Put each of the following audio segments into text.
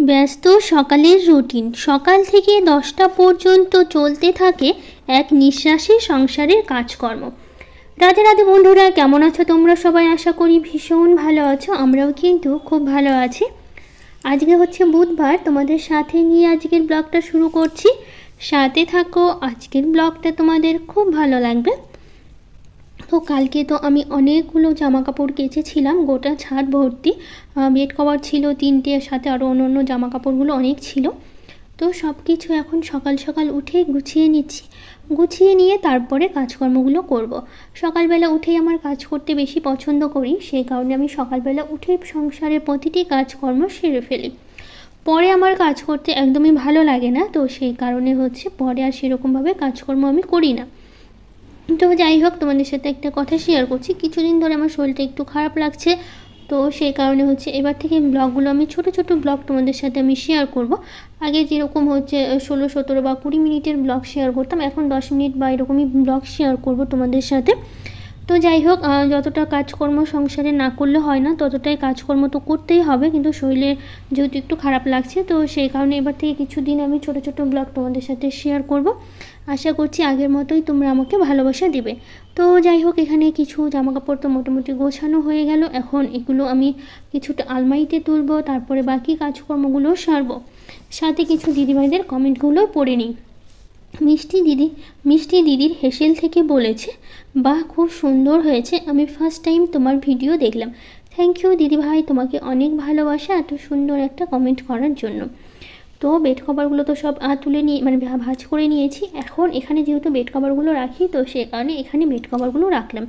ব্যস্ত সকালের রুটিন সকাল থেকে 10টা পর্যন্ত চলতে থাকে এক নিঃশ্বাসে সংসারের কাজকর্ম। রাধে রাধে বন্ধুরা, কেমন আছো তোমরা সবাই? আশা করি ভীষণ ভালো আছো। আমরাও কিন্তু খুব ভালো আছি। আজকে হচ্ছে বুধবার, তোমাদের সাথে নিয়ে আজকের ব্লগটা শুরু করছি। সাথে থাকো, আজকের ব্লগটা তোমাদের খুব ভালো লাগবে। তো কালকে তো আমি অনেকগুলো জামা কাপড় কেচেছিলাম, গোটা ছাদ ভর্তি। বেড কভার ছিল 3টে, সাথে আরও অন্য জামা কাপড়গুলো অনেক ছিল। তো সব কিছু এখন সকাল সকাল উঠে গুছিয়ে নিচ্ছি। গুছিয়ে নিয়ে তারপরে কাজকর্মগুলো করব। সকালবেলা উঠেই আমার কাজ করতে বেশি পছন্দ করি, সেই কারণে আমি সকালবেলা উঠেই সংসারের প্রতিটি কাজকর্ম সেরে ফেলি। পরে আমার কাজ করতে একদমই ভালো লাগে না, তো সেই কারণে হচ্ছে পরে আর সেরকমভাবে কাজকর্ম আমি করি না। তো যাই হোক, তোমাদের সাথে একটা কথা শেয়ার করছি। কিছুদিন ধরে আমার শরীরটা একটু খারাপ লাগছে, তো সেই কারণে হচ্ছে এবার থেকে ব্লগগুলো আমি ছোট ব্লগ তোমাদের সাথে আমি শেয়ার করব। আগে যেরকম হচ্ছে 16, 17 বা 20 মিনিটের ব্লগ শেয়ার করতাম, এখন 10 মিনিট বা এরকমই ব্লগ শেয়ার করব তোমাদের সাথে। তো যাই হোক, যতটা কাজকর্ম সংসারে না করলে হয় না, ততটাই কাজকর্ম তো করতেই হবে। কিন্তু শরীরে যেহেতু একটু খারাপ লাগছে, তো সেই কারণে এবার থেকে কিছুদিন আমি ছোট ব্লগ তোমাদের সাথে শেয়ার করব। আশা করছি আগের মতোই তোমরা আমাকে ভালোবাসা দিবে। তো যাই হোক, এখানে কিছু জামাকাপড় তো মোটামুটি গোছানো হয়ে গেল। এখন এগুলো আমি কিছুটা আলমারিতে তুলব, তারপরে বাকি কাজকর্মগুলো সারব। সাথে কিছু দিদিভাইদের কমেন্টগুলো পড়ে নিই। মিষ্টি দিদির হেসেল থেকে বলেছে, বাহ খুব সুন্দর হয়েছে, আমি ফার্স্ট টাইম তোমার ভিডিও দেখলাম। থ্যাংক ইউ দিদিভাই, তোমাকে অনেক ভালোবাসা এত সুন্দর একটা কমেন্ট করার জন্য। তো বেড কভারগুলো তো সব তুলে নিয়ে ভাঁজ করে নিয়েছি। এখন এখানে যেহেতু বেড কভারগুলো রাখি, তো সে কারণে এখানে বেড কভারগুলো রাখলাম।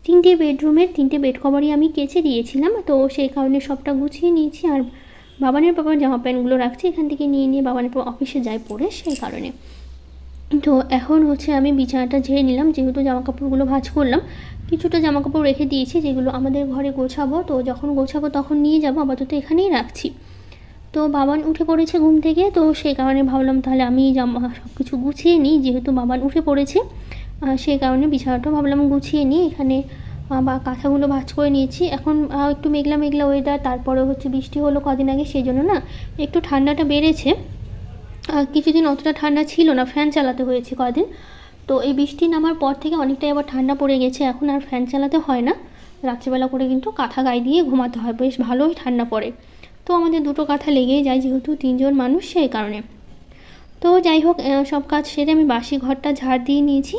3টে বেডরুমের 3টে বেড কভারই আমি কেচে দিয়েছিলাম, তো সেই কারণে সবটা গুছিয়ে নিয়েছি। আর বাবানের পাপার জামা প্যান্টগুলো রাখছি, এখান থেকে নিয়ে বাবানের পাপা অফিসে যায় পরে, সেই কারণে। তো এখন হচ্ছে আমি বিছানাটা ঝেড়ে নিলাম, যেহেতু জামাকাপড়গুলো ভাঁজ করলাম। কিছুটা জামাকাপড় রেখে দিয়েছি যেগুলো আমাদের ঘরে গোছাবো, তো যখন গোছাবো তখন নিয়ে যাবো, আপাতত এখানেই রাখছি। তো বাবান উঠে পড়েছে ঘুম থেকে, তো সেই কারণে ভাবলাম তাহলে আমি সব কিছু গুছিয়ে নিই, যেহেতু বাবান উঠে পড়েছে। সেই কারণে বিছানাটাও ভাবলাম গুছিয়ে নিই। এখানে বা কাঁথাগুলো ভাঁজ করে নিয়েছি। এখন একটু মেঘলা ওয়েদার, তারপরে হচ্ছে বৃষ্টি হলো কদিন আগে, সেই জন্য না একটু ঠান্ডাটা বেড়েছে। কিছুদিন অতটা ঠান্ডা ছিল না, ফ্যান চালাতে হয়েছে কদিন। তো এই বৃষ্টি নামার পর থেকে অনেকটাই আবার ঠান্ডা পড়ে গেছে, এখন আর ফ্যান চালাতে হয় না। রাত্রিবেলা করে কিন্তু কাঁথা গায়ে দিয়ে ঘুমাতে হয়, বেশ ভালোই ঠান্ডা পড়ে। তো আমাদের দুটো কাঁথা লেগেই যায়, যেহেতু 3জন মানুষ, সেই কারণে। তো যাই হোক, সব কাজ সেরে আমি বাসি ঘরটা ঝাড় দিয়ে নিয়েছি।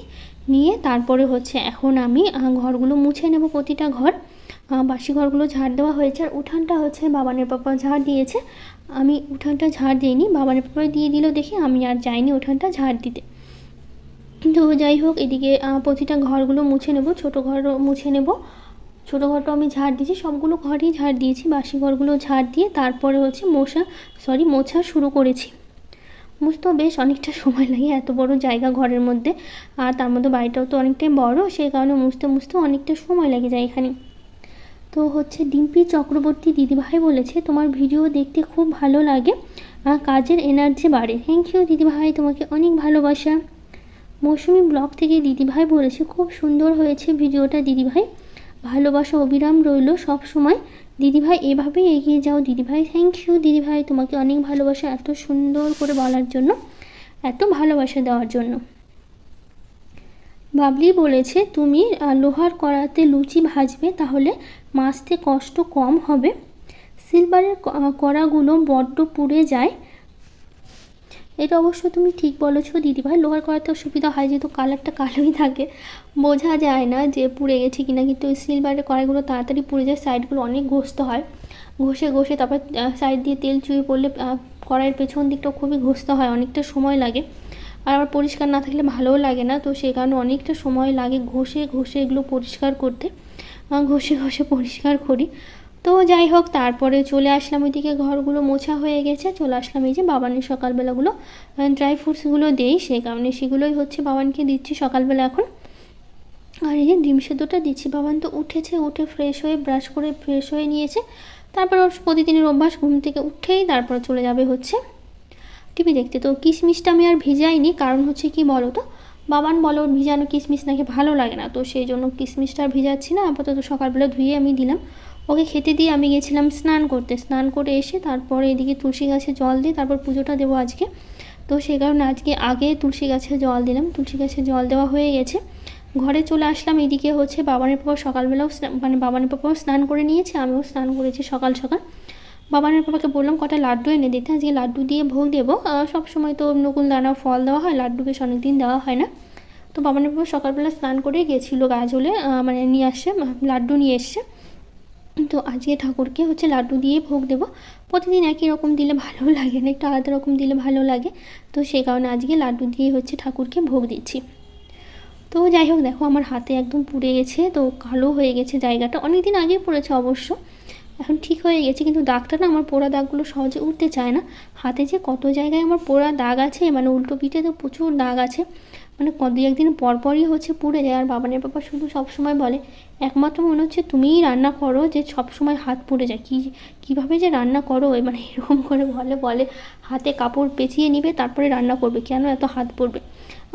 নিয়ে তারপরে হচ্ছে এখন আমি ঘরগুলো মুছে নেব, প্রতিটা ঘর। বাসি ঘরগুলো ঝাড় দেওয়া হয়েছে। আর উঠানটা হচ্ছে বাবানের পাপা ঝাড় দিয়েছে, আমি উঠানটা ঝাড় দিইনি, বাবানের পাপা দিয়ে দিল দেখে আমি আর যাইনি উঠানটা ঝাড় দিতে। তো যাই হোক, এদিকে প্রতিটা ঘরগুলো মুছে নেব, ছোটো ঘরও মুছে নেব। ছোটো ঘরটাও আমি ঝাড় দিয়েছি, সবগুলো ঘরই ঝাড় দিয়েছি। বাসি ঘরগুলো ঝাড় দিয়ে তারপরে হচ্ছে মোছা শুরু করেছি। মুছতেও বেশ অনেকটা সময় লাগে, এত বড় জায়গা ঘরের মধ্যে, আর তার মধ্যে বাড়িটাও তো অনেকটাই বড়, সেই কারণে মুছতে অনেকটা সময় লেগে যায় এখানে। তো হচ্ছে ডিম্পি চক্রবর্তী দিদিভাই বলেছে, তোমার ভিডিও দেখতে খুব ভালো লাগে, কাজের এনার্জি বাড়ে। থ্যাংক ইউ দিদিভাই, তোমাকে অনেক ভালোবাসা। মৌসুমি ব্লগ থেকে দিদিভাই বলেছে, খুব সুন্দর হয়েছে ভিডিওটা দিদিভাই, ভালোবাসা অবিরাম রইল সব সময়। দিদিভাই এভাবেই এগিয়ে যাও দিদিভাই। থ্যাংক ইউ দিদিভাই, তোমাকে অনেক ভালোবাসা এত সুন্দর করে বলার জন্য, এত ভালোবাসা দেওয়ার জন্য। বাবলি বলেছে, তুমি লোহার কড়াতে লুচি ভাজবে, তাহলে মাজতে কষ্ট কম হবে। সিলভারের কড়াগুলো বড্ড পুড়ে যায়। এটা অবশ্য তুমি ঠিক বলেছো দিদিভাই, লোহার কড়াতে সুবিধা হয়, যেহেতু কালারটা কালোই থাকে, বোঝা যায় না যে পুড়ে গেছে কিনা। কিন্তু সিলভারের কড়াইগুলো তাড়াতাড়ি পুড়ে যায়, সাইডগুলো অনেক ঘষতে হয়, ঘষে তারপর সাইড দিয়ে তেল চুইয়ে পড়লে কড়াইয়ের পেছন দিকটাও খুবই ঘষতে হয়, অনেকটা সময় লাগে। আর আবার পরিষ্কার না থাকলে ভালোও লাগে না, তো সেই কারণে অনেকটা সময় লাগে ঘষে এগুলো পরিষ্কার করতে। ঘষে পরিষ্কার করি। তো যাই হোক, তারপরে চলে আসলাম ওইদিকে, ঘরগুলো মোছা হয়ে গেছে, চলে আসলাম এই যে বাবানের সকালবেলাগুলো ড্রাই ফ্রুটসগুলো দেই, সেই কারণে সেগুলোই হচ্ছে বাবানকে দিচ্ছি সকালবেলা এখন। আর এই যে ডিম সেদ্ধটা দিচ্ছি। বাবান তো উঠে ফ্রেশ হয়ে ব্রাশ করে ফ্রেশ হয়ে নিয়েছে। তারপর ওর প্রতিদিনের অভ্যাস, ঘুম থেকে উঠেই তারপর চলে যাবে হচ্ছে টিভি দেখতে। তো কিশমিশটা আমি আর ভিজাইনি, কারণ হচ্ছে কি বলো তো, বাবান বলো ওর ভিজানো কিশমিশ নাকি ভালো লাগে না, তো সেই জন্য কিশমিশটা আর ভিজাচ্ছি না, আপাতত সকালবেলা ধুয়ে আমি দিলাম। ও ওকে খেতে দিয়ে আমি গেছিলাম স্নান করতে। স্নান করে এসে তারপরে এদিকে তুলসী গাছে জল দিয়ে তারপর পুজোটা দেবো আজকে। তো সেই কারণে আজকে আগে তুলসী গাছে জল দিলাম। তুলসী গাছে জল দেওয়া হয়ে গেছে, ঘরে চলে আসলাম। এদিকে হচ্ছে বাবানের পাপা সকালবেলাও মানে বাবানের পাপাও স্নান করে নিয়েছে, আমিও স্নান করেছি সকাল সকাল। বাবানের পাপাকে বললাম কটা লাড্ডু এনে দিতে, আজকে লাড্ডু দিয়ে ভোগ দেবো। সবসময় তো নকুল দানা ফল দেওয়া হয়, লাড্ডু বেশ অনেক দিন দেওয়া হয় না। তো বাবানের পাপা সকালবেলা স্নান করে গেছিলো গাজলে, মানে নিয়ে আসছে, লাড্ডু নিয়ে এসছে। তো আজকে ঠাকুরকে হচ্ছে লাড্ডু দিয়ে ভোগ দেবো। প্রতিদিন একই রকম দিলে ভালো লাগে না, একটু আলাদা রকম দিলে ভালো লাগে। তো সেই কারণে আজকে লাড্ডু দিয়ে হচ্ছে ঠাকুরকে ভোগ দিচ্ছি। তো যাই হোক, দেখো আমার হাতে একদম পুড়ে গেছে, তো কালো হয়ে গেছে জায়গাটা, অনেক দিন আগেই পড়েছে অবশ্য, এখন ঠিক হয়ে গেছে। কিন্তু দাগটা না, আমার পোড়া দাগগুলো সহজে উঠতে চায় না। হাতে যে কত জায়গায় আমার পোড়া দাগ আছে, মানে উল্টো পিঠে তো প্রচুর দাগ আছে, মানে দু একদিন পরপরই হচ্ছে পুড়ে যায়। আর বাবানের পাপা শুধু সবসময় বলে, একমাত্র মনে হচ্ছে তুমিই রান্না করো যে সবসময় হাত পুড়ে যায়, কীভাবে যে রান্না করো, মানে এরকম করে বলে হাতে কাপড় পেঁচিয়ে নিবে তারপরে রান্না করবে, কেন এত হাত পুড়বে।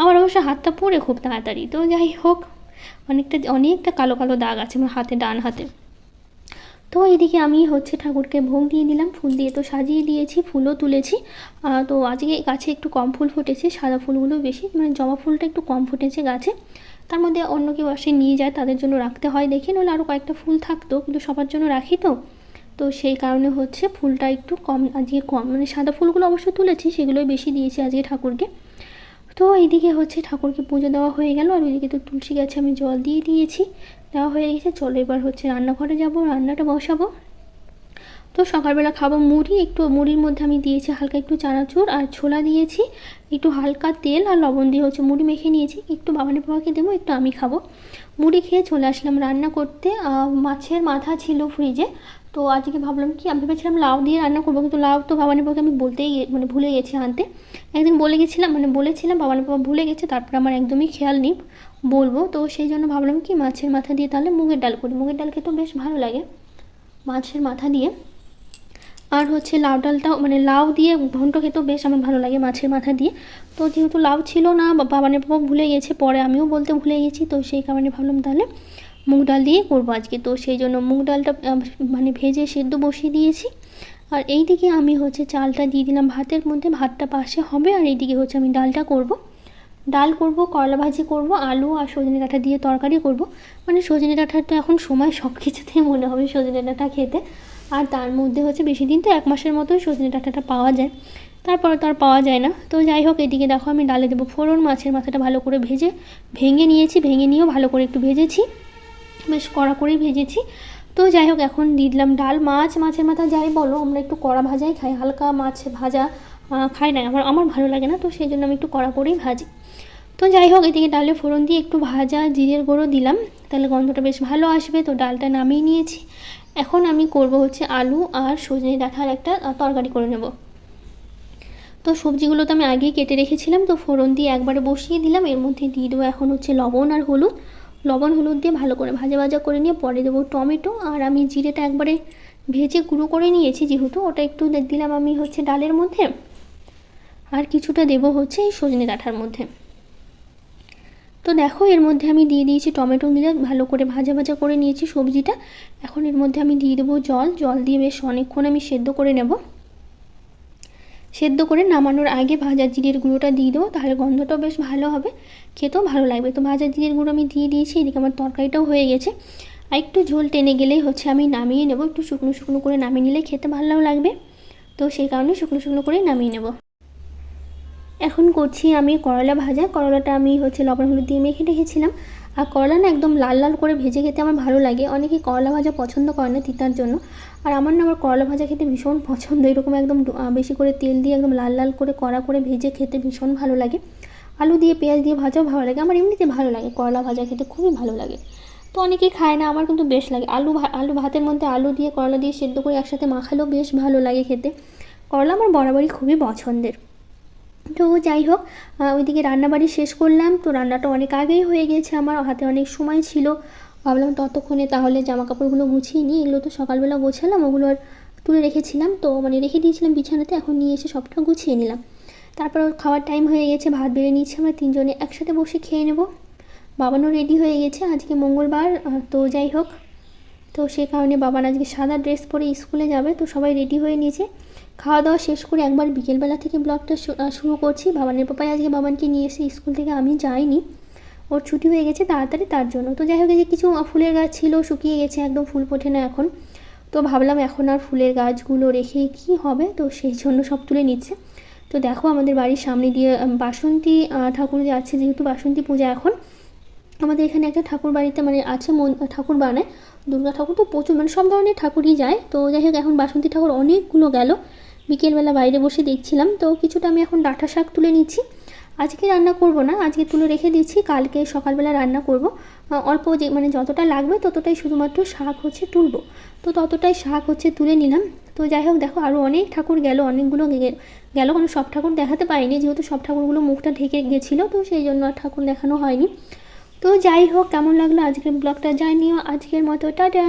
আমার অবশ্য হাতটা পুড়ে খুব তাড়াতাড়ি। তো যাই হোক, অনেকটা কালো কালো দাগ আছে আমার হাতে, ডান হাতে। তো এইদিকে আমি হচ্ছে ঠাকুরকে ভোগ দিয়ে দিলাম, ফুল দিয়ে তো সাজিয়ে দিয়েছি, ফুলও তুলেছি। তো আজকে গাছে একটু কম ফুল ফুটেছে, সাদা ফুলগুলো বেশি, মানে জবা ফুলটা একটু কম ফুটেছে গাছে। তার মধ্যে অন্য কেউ আসে নিয়ে যায়, তাদের জন্য রাখতে হয় দেখে, নইলে আরও কয়েকটা ফুল থাকতো, কিন্তু সবার জন্য রাখি তো। তো সেই কারণে হচ্ছে ফুলটা একটু কম আজকে, মানে সাদা ফুলগুলো অবশ্য তুলেছি, সেগুলোই বেশি দিয়েছি আজকে ঠাকুরকে। তো এইদিকে হচ্ছে ঠাকুরকে পুজো দেওয়া হয়ে গেল, আর ওইদিকে তো তুলসী গাছে আমি জল দিয়ে দিয়েছি, দেওয়া হয়ে গেছে। চলো এবার হচ্ছে রান্নাঘরে যাব, রান্নাটা বসাবো। তো সকালবেলা খাবো মুড়ি, একটু মুড়ির মধ্যে আমি দিয়েছি হালকা একটু চানাচুর আর ছোলা দিয়েছি, একটু হালকা তেল আর লবণ দিয়ে হচ্ছে মুড়ি মেখে নিয়েছি। একটু বাবানের বাবাকে দেবো, একটু আমি খাবো। মুড়ি খেয়ে চলে আসলাম রান্না করতে। মাছের মাথা ছিল ফ্রিজে, তো আজকে ভাবলাম কি, আমি ভেবেছিলাম লাউ দিয়ে রান্না করবো, কিন্তু লাউ তো বাবানের বাবাকে আমি মানে ভুলে গেছি আনতে। একদিন বলেছিলাম বাবানের বাবা ভুলে গেছে, তারপরে আমার একদমই খেয়াল নেই বলবো। তো সেই জন্য ভাবলাম কি মাছের মাথা দিয়ে তাহলে মুগের ডাল করি, মুগের ডাল খেতেও বেশ ভালো লাগে মাছের মাথা দিয়ে। আর হচ্ছে লাউ ডালটাও, মানে লাউ দিয়ে ঘন্ট খেতেও বেশ আমার ভালো লাগে মাছের মাথা দিয়ে। তো যেহেতু লাউ ছিল না, বাবানের বাবা ভুলে গেছে, পরে আমিও বলতে ভুলে গেছি, তো সেই কারণে ভাবলাম তাহলে মুগ ডাল দিয়ে করবো আজকে। তো সেই জন্য মুগ ডালটা মানে ভেজে সেদ্ধ বসিয়ে দিয়েছি। আর এই দিকে আমি হচ্ছে চালটা দিয়ে দিলাম ভাতের মধ্যে, ভাতটা পাশে হবে। আর এইদিকে হচ্ছে আমি ডাল করব, করলা ভাজি করব, আলু আর সজনে ডাঁটা দিয়ে তরকারি করব। মানে সজনে ডাঁটার তো এখন সময়, সব কিছুতেই মনে হবে সজনে ডাঁটা খেতে। আর তার মধ্যে হচ্ছে বেশি দিন তো 1 মাসের মতোই সজনে ডাঁটাটা পাওয়া যায়, তারপরে তো আর পাওয়া যায় না। তো যাই হোক, এদিকে দেখো আমি ডালে দেবো ফোড়ন। মাছের মাথাটা ভালো করে ভেঙে নিয়েও ভালো করে একটু ভেজেছি, বেশ কড়া করেই ভেজেছি। তো যাই হোক, এখন দিয়ে দিলাম ডাল। মাছের মাথা যাই বলো, আমরা একটু কড়া ভাজাই খাই, হালকা মাছ ভাজা খাই না, আমার ভালো লাগে না। তো সেই জন্য আমি একটু কড়া করেই ভাজি। তো যাই হোক, এদিকে ডালে ফোড়ন দিয়ে একটু ভাজা জিরের গুঁড়ো দিলাম, তাহলে গন্ধটা বেশ ভালো আসবে। তো ডালটা নামিয়ে নিয়েছি। এখন আমি করব হচ্ছে আলু আর সজনে ডাঁটার একটা তরকারি করে নেব। তো সবজিগুলো তো আমি আগেই কেটে রেখেছিলাম, তো ফোড়ন দিয়ে একবারে বসিয়ে দিলাম। এর মধ্যে দিয়ে দেবো এখন হচ্ছে লবণ হলুদ দিয়ে ভালো করে ভাজা করে নিয়ে পরে দেবো টমেটো। আর আমি জিরেটা একবারে ভেজে গুঁড়ো করে নিয়েছি, যেহেতু ওটা একটু দিলাম আমি হচ্ছে ডালের মধ্যে, আর কিছুটা দেবো হচ্ছে এই সজনে ডাঁটার মধ্যে। তো দেখো, এর মধ্যে আমি দিয়ে দিয়েছি টমেটো দিয়ে ভালো করে ভাজা করে নিয়েছি সবজিটা। এখন এর মধ্যে আমি দিয়ে দেবো জল দিয়ে বেশ অনেকক্ষণ আমি সেদ্ধ করে নেব। সেদ্ধ করে নামানোর আগে ভাজা জিরের গুঁড়োটা দিয়ে দেবো, তাহলে গন্ধটাও বেশ ভালো হবে, খেতেও ভালো লাগবে। তো ভাজা জিরের গুঁড়ো আমি দিয়ে দিয়েছি। এদিকে আমার তরকারিটাও হয়ে গেছে, আর একটু ঝোল টেনে গেলেই হচ্ছে আমি নামিয়ে নেব। একটু শুকনো করে নামিয়ে নিলে খেতে ভালো লাগবে, তো সেই কারণে শুকনো করেই নামিয়ে নেব। এখন করছি আমি করলা ভাজা। করলাটা আমি হচ্ছে লবণ হলুদ দিয়ে মেখে রেখেছিলাম। আর করলা না একদম লাল করে ভেজে খেতে আমার ভালো লাগে। অনেকেই করলা ভাজা পছন্দ করে না তিতার জন্য, আর আমার করলা ভাজা খেতে ভীষণ পছন্দ। এরকম একদম বেশি করে তেল দিয়ে একদম লাল করে কড়া করে ভেজে খেতে ভীষণ ভালো লাগে। আলু দিয়ে পেঁয়াজ দিয়ে ভাজাও ভালো লাগে, আমার এমনিতে ভালো লাগে করলা ভাজা খেতে, খুবই ভালো লাগে। তো অনেকেই খায় না, আমার কিন্তু বেশ লাগে। আলু ভাতের মধ্যে আলু দিয়ে করলা দিয়ে সেদ্ধ করে একসাথে মাখালেও বেশ ভালো লাগে খেতে। করলা আমার বরাবরই খুবই পছন্দের। তো যাই হোক, ওইদিকে রান্নাবাড়ি শেষ করলাম। তো রান্নাটা অনেক আগেই হয়ে গেছে, আমার হাতে অনেক সময় ছিল। ভাবলাম ততক্ষণে তাহলে জামা কাপড়গুলো গুছিয়ে নিই। এগুলো তো সকালবেলা গোছালাম, ওগুলো আর তুলে রেখেছিলাম, তো মানে রেখে দিয়েছিলাম বিছানাতে, এখন নিয়ে এসে সবটা গুছিয়ে নিলাম। তারপর খাওয়ার টাইম হয়ে গেছে, ভাত বেড়ে নিচ্ছি, আমরা 3 জনে একসাথে বসে খেয়ে নেব। বাবানও রেডি হয়ে গেছে, আজকে মঙ্গলবার। তো যাই হোক, তো সে কারণে বাবান আজকে সাদা ড্রেস পরে স্কুলে যাবে, তো সবাই রেডি হয়ে নিয়েছে। খাওয়া দাওয়া শেষ করে একবার বিকেলবেলা থেকে ব্লগটা শুরু করছি। বাবানের পাপাই আজকে বাবানকে নিয়ে এসে স্কুল থেকে, আমি যাইনি, ওর ছুটি হয়ে গেছে তাড়াতাড়ি তার জন্য। তো যাই হোক, এই যে কিছু ফুলের গাছ ছিল শুকিয়ে গেছে, একদম ফুল ফোটে না এখন। তো ভাবলাম এখন আর ফুলের গাছগুলো রেখে কি হবে, তো সেই জন্য সব তুলে নিচ্ছে। তো দেখো আমাদের বাড়ির সামনে দিয়ে বাসন্তী ঠাকুর যে আছে, যেহেতু বাসন্তী পূজা এখন আমাদের এখানে একটা ঠাকুর বাড়িতে মানে আছে, ঠাকুর বানায় দুর্গা ঠাকুর, তো প্রচুর মানে সব ধরনের ঠাকুরই যায়। তো যাই হোক এখন বাসন্তী ঠাকুর অনেকগুলো গেল, বিকেলবেলা বাইরে বসে দেখছিলাম। তো কিছুটা আমি এখন ডাঁটা শাক তুলে নিচ্ছি। আজকে রান্না করব না, আজকে তুলে রেখে দিচ্ছি, কালকে সকালবেলা রান্না করব। অল্প যে মানে যতটা লাগবে ততটাই শুধুমাত্র শাক হচ্ছে তুলবো, তো ততটাই শাক হচ্ছে তুলে নিলাম। তো যাই হোক দেখো আরও অনেক ঠাকুর গেল, অনেকগুলো গেল, কারণ সব ঠাকুর দেখাতে পারিনি, যেহেতু সব ঠাকুরগুলো মুখটা ঢেকে গেছিলো, তো সেই জন্য আর ঠাকুর দেখানো হয়নি। তো যাই হোক, কেমন লাগলো আজকের ব্লগটা জানিও। আজকের মতো টাটা।